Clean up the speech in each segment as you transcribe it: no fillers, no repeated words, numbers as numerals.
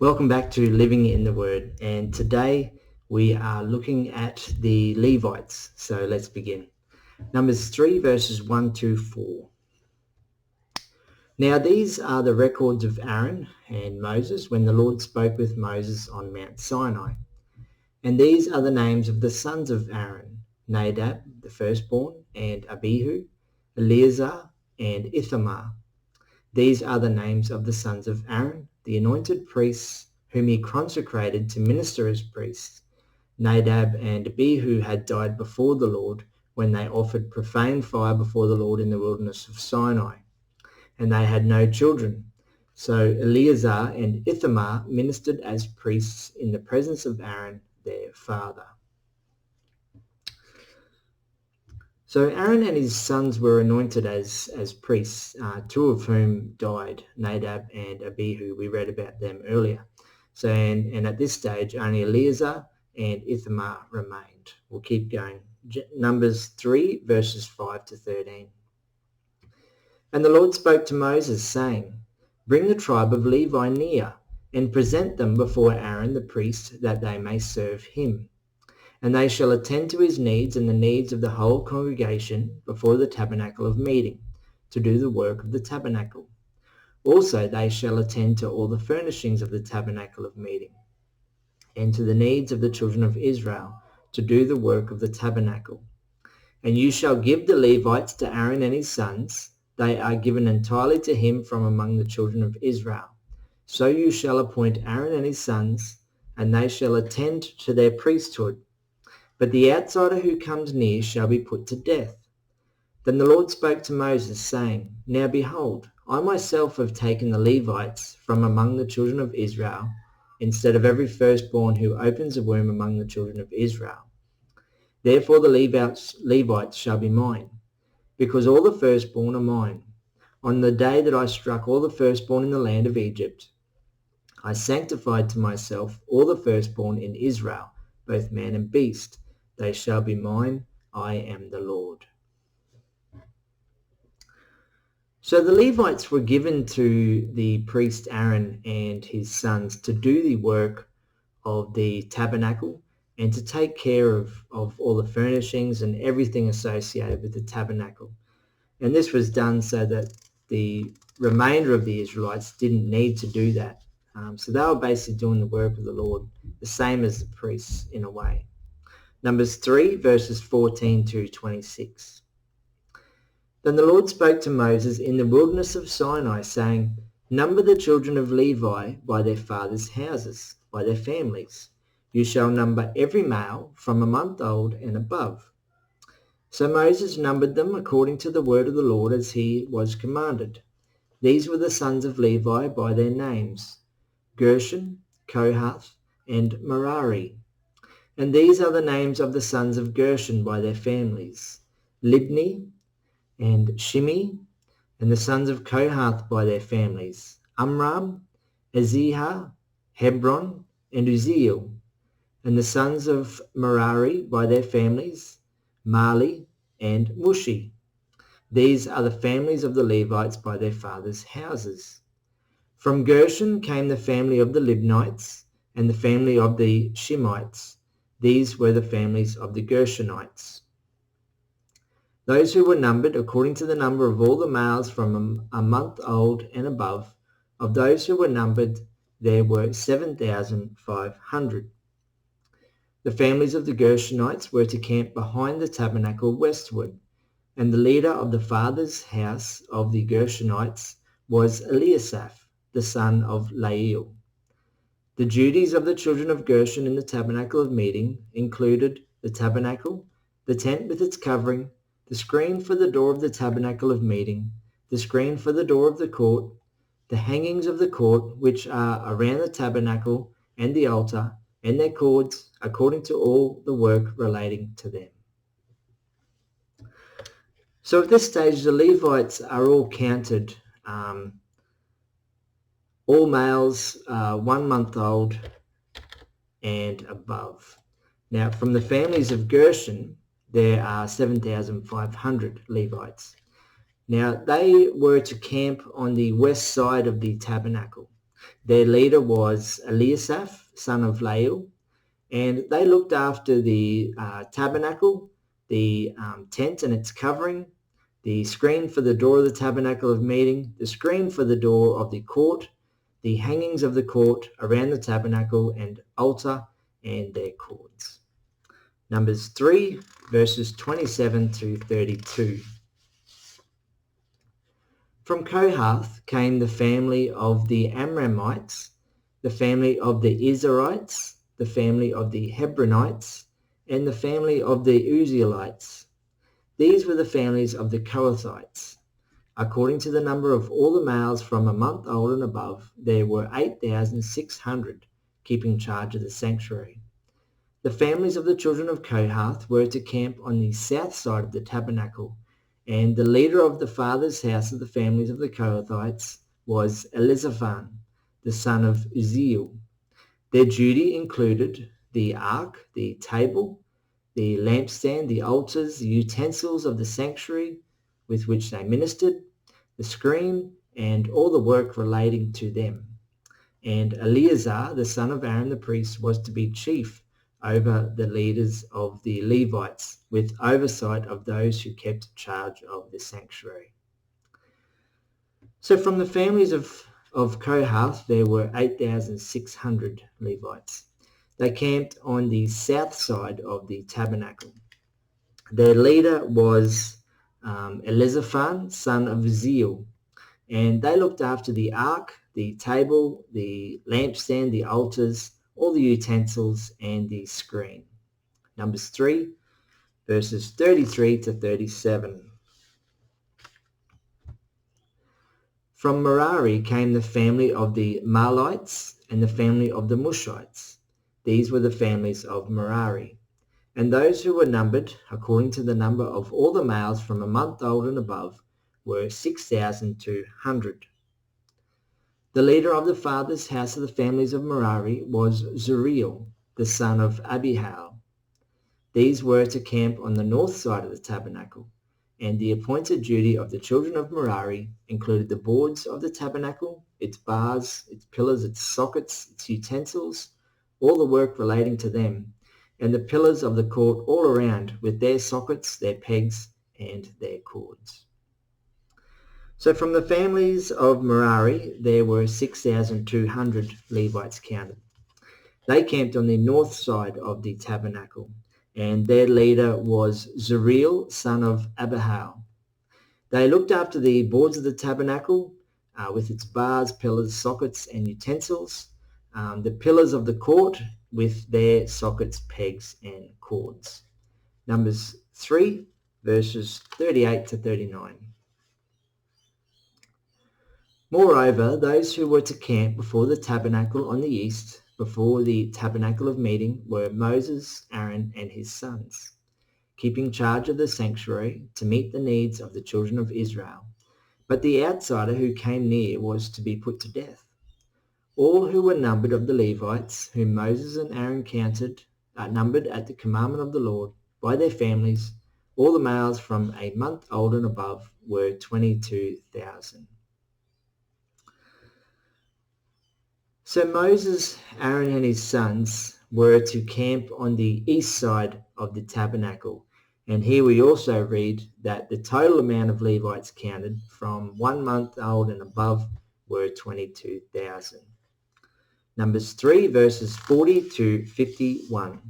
Welcome back to Living in the Word, and today we are looking at the Levites. So let's begin. Numbers 3 verses 1 to 4. Now these are the records of Aaron and Moses when the Lord spoke with Moses on Mount Sinai. And these are the names of the sons of Aaron: Nadab, the firstborn, and Abihu, Eleazar, and Ithamar. These are the names of the sons of Aaron, the anointed priests, whom he consecrated to minister as priests. Nadab and Abihu had died before the Lord when they offered profane fire before the Lord in the wilderness of Sinai, and they had no children. So Eleazar and Ithamar ministered as priests in the presence of Aaron, their father. So Aaron and his sons were anointed as priests, two of whom died, Nadab and Abihu. We read about them earlier. So and at this stage, only Eleazar and Ithamar remained. We'll keep going. Numbers 3, verses 5 to 13. And the Lord spoke to Moses, saying, "Bring the tribe of Levi near, and present them before Aaron the priest, that they may serve him. And they shall attend to his needs and the needs of the whole congregation before the tabernacle of meeting, to do the work of the tabernacle. Also they shall attend to all the furnishings of the tabernacle of meeting, and to the needs of the children of Israel, to do the work of the tabernacle. And you shall give the Levites to Aaron and his sons. They are given entirely to him from among the children of Israel. So you shall appoint Aaron and his sons, and they shall attend to their priesthood. But the outsider who comes near shall be put to death." Then the Lord spoke to Moses, saying, "Now behold, I myself have taken the Levites from among the children of Israel, instead of every firstborn who opens a womb among the children of Israel. Therefore the Levites shall be mine, because all the firstborn are mine. On the day that I struck all the firstborn in the land of Egypt, I sanctified to myself all the firstborn in Israel, both man and beast. They shall be mine. I am the Lord." So the Levites were given to the priest Aaron and his sons to do the work of the tabernacle and to take care of all the furnishings and everything associated with the tabernacle. And this was done so that the remainder of the Israelites didn't need to do that. So they were basically doing the work of the Lord, the same as the priests in a way. Numbers 3, verses 14 to 26. Then the Lord spoke to Moses in the wilderness of Sinai, saying, "Number the children of Levi by their fathers' houses, by their families. You shall number every male from a month old and above." So Moses numbered them according to the word of the Lord as he was commanded. These were the sons of Levi by their names: Gershon, Kohath, and Merari. And these are the names of the sons of Gershon by their families: Libni and Shimi. And the sons of Kohath by their families: Amram, Ezihah, Hebron, and Uzziel. And the sons of Merari by their families: Mali and Mushi. These are the families of the Levites by their fathers' houses. From Gershon came the family of the Libnites and the family of the Shimites. These were the families of the Gershonites. Those who were numbered according to the number of all the males from a month old and above, of those who were numbered, there were 7,500. The families of the Gershonites were to camp behind the tabernacle westward, and the leader of the father's house of the Gershonites was Eliasaph, the son of Lael. The duties of the children of Gershon in the tabernacle of meeting included the tabernacle, the tent with its covering, the screen for the door of the tabernacle of meeting, the screen for the door of the court, the hangings of the court which are around the tabernacle and the altar, and their cords, according to all the work relating to them. So at this stage, the Levites are all counted, all males 1 month old and above. Now, from the families of Gershon, there are 7,500 Levites. Now, they were to camp on the west side of the tabernacle. Their leader was Eliasaph, son of Lael, and they looked after the tabernacle, the tent and its covering, the screen for the door of the tabernacle of meeting, the screen for the door of the court, the hangings of the court around the tabernacle and altar and their cords. Numbers 3, verses 27 to 32. From Kohath came the family of the Amramites, the family of the Izharites, the family of the Hebronites, and the family of the Uzzielites. These were the families of the Kohathites. According to the number of all the males from a month old and above, there were 8,600 keeping charge of the sanctuary. The families of the children of Kohath were to camp on the south side of the tabernacle, and the leader of the father's house of the families of the Kohathites was Elizaphan, the son of Uzziel. Their duty included the ark, the table, the lampstand, the altars, the utensils of the sanctuary with which they ministered, the screen, and all the work relating to them. And Eleazar, the son of Aaron the priest, was to be chief over the leaders of the Levites, with oversight of those who kept charge of the sanctuary. So from the families of Kohath, there were 8,600 Levites. They camped on the south side of the tabernacle. Their leader was Elizaphan, son of Uzziel, and they looked after the ark, the table, the lampstand, the altars, all the utensils, and the screen. Numbers 3, verses 33 to 37. From Merari came the family of the Mahlites and the family of the Mushites. These were the families of Merari. And those who were numbered, according to the number of all the males from a month old and above, were 6,200. The leader of the father's house of the families of Merari was Zuriel, the son of Abihail. These were to camp on the north side of the tabernacle, and the appointed duty of the children of Merari included the boards of the tabernacle, its bars, its pillars, its sockets, its utensils, all the work relating to them, and the pillars of the court all around with their sockets, their pegs, and their cords. So from the families of Merari, there were 6,200 Levites counted. They camped on the north side of the tabernacle, and their leader was Zuriel, son of Abihail. They looked after the boards of the tabernacle with its bars, pillars, sockets, and utensils, the pillars of the court with their sockets, pegs, and cords. Numbers 3, verses 38 to 39. Moreover, those who were to camp before the tabernacle on the east, before the tabernacle of meeting, were Moses, Aaron, and his sons, keeping charge of the sanctuary to meet the needs of the children of Israel. But the outsider who came near was to be put to death. All who were numbered of the Levites, whom Moses and Aaron numbered at the commandment of the Lord, by their families, all the males from a month old and above, were 22,000. So Moses, Aaron, and his sons were to camp on the east side of the tabernacle. And here we also read that the total amount of Levites counted from 1 month old and above were 22,000. Numbers 3, verses 40 to 51.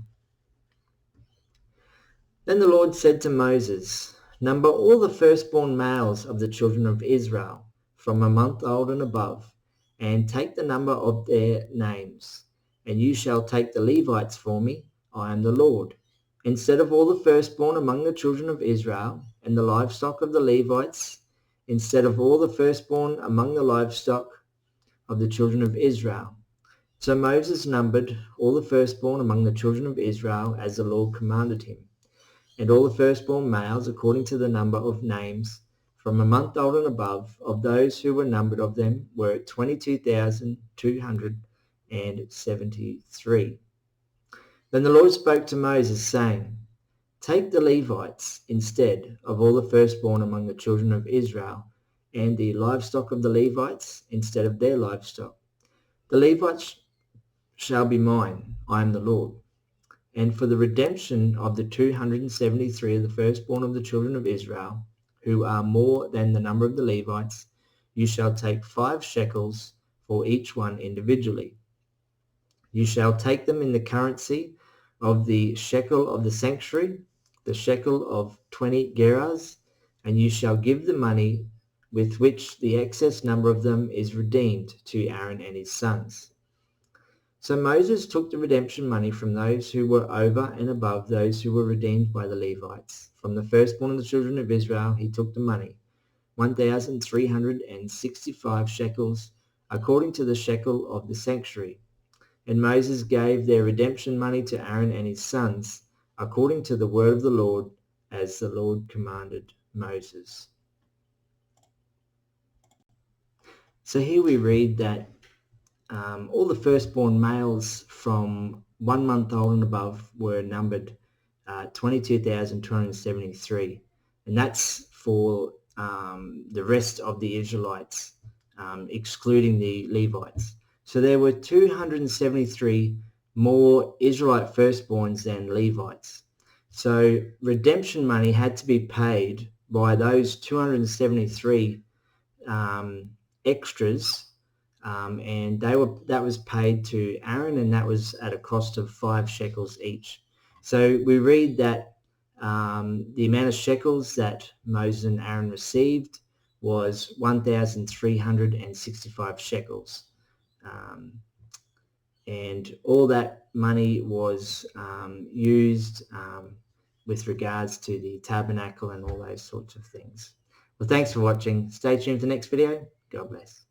Then the Lord said to Moses, "Number all the firstborn males of the children of Israel from a month old and above, and take the number of their names. And you shall take the Levites for me. I am the Lord. Instead of all the firstborn among the children of Israel, and the livestock of the Levites, instead of all the firstborn among the livestock of the children of Israel." So Moses numbered all the firstborn among the children of Israel as the Lord commanded him. And all the firstborn males, according to the number of names, from a month old and above, of those who were numbered of them, were 22,273. Then the Lord spoke to Moses, saying, "Take the Levites instead of all the firstborn among the children of Israel, and the livestock of the Levites instead of their livestock. The Levites shall be mine, I am the Lord. And for the redemption of the 273 of the firstborn of the children of Israel, who are more than the number of the Levites, you shall take 5 shekels for each one individually. You shall take them in the currency of the shekel of the sanctuary, the shekel of 20 gerahs, and you shall give the money with which the excess number of them is redeemed to Aaron and his sons. So Moses took the redemption money from those who were over and above those who were redeemed by the Levites. From the firstborn of the children of Israel he took the money, 1,365 shekels, according to the shekel of the sanctuary. And Moses gave their redemption money to Aaron and his sons, according to the word of the Lord, as the Lord commanded Moses. So here we read that all the firstborn males from 1 month old and above were numbered 22,273. And that's for the rest of the Israelites, excluding the Levites. So there were 273 more Israelite firstborns than Levites. So redemption money had to be paid by those 273 extras, and that was paid to Aaron, and that was at a cost of 5 shekels each. So we read that the amount of shekels that Moses and Aaron received was 1,365 shekels. And all that money was used with regards to the tabernacle and all those sorts of things. Well, thanks for watching. Stay tuned for the next video. God bless.